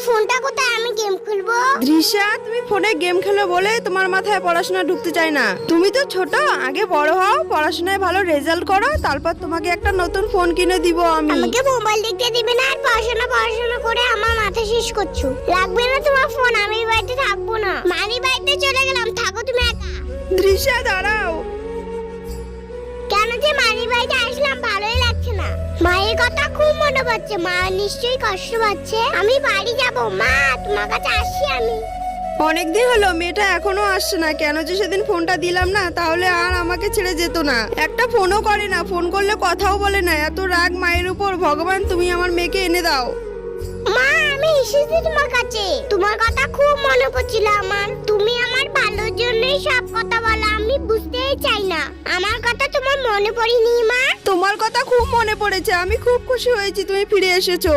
ফোনটা কোথায়, আমি গেম খেলবো। দৃশ্যা, তুমি ফোনে গেম খেলো বলে তোমার মাথায় পড়াশোনা ঢুকতে চায় না। তুমি তো ছোট, আগে বড় হও, পড়াশোনায় ভালো রেজাল্ট করো, তারপর তোমাকে একটা নতুন ফোন কিনে দিব আমি। আমাকে মোবাইল দেখতে দিবে না, আর পড়াশোনা করে আমার মাথা শেষ করছো। লাগবে না তোমার ফোন, আমি বাড়িতে থাকবো না। মানি বাড়িতে চলে গেলাম, থাকো তুমি একা। দৃশ্যা দাঁড়াও। কেন যে মানি বাড়িতে আসলাম, ভালোই লাগছে না। মায়ের কথা খুব মনে পড়ছে, মা নিশ্চয়ই কষ্ট পাচ্ছে। আমি বাড়ি যাব, মা তোমার কাছে আসছি আমি। অনেকদিন হলো, মেয়েটা এখনো আসছে না। কেন যে সেদিন ফোনটা দিলাম না, তাহলে আর আমাকে ছেড়ে যেত না। একটা ফোনও করে না, ফোন করলে কথাও বলে না। এত রাগ মায়ের উপর। ভগবান, তুমি আমার মেয়েকে এনে দাও। মা আমি এসেছি তোমার কাছে, তোমার কথা খুব মনে পড়ছিল আমার। তুমি আমার ভালোর জন্যই সব কথা বলা, আমি বুঝতেই চাই না। আমার কথা তোমার মনে পড়েনি মা? তোমার কথা খুব মনে পড়েছে, আমি খুব খুশি হয়েছি তুমি ফিরে এসেছো।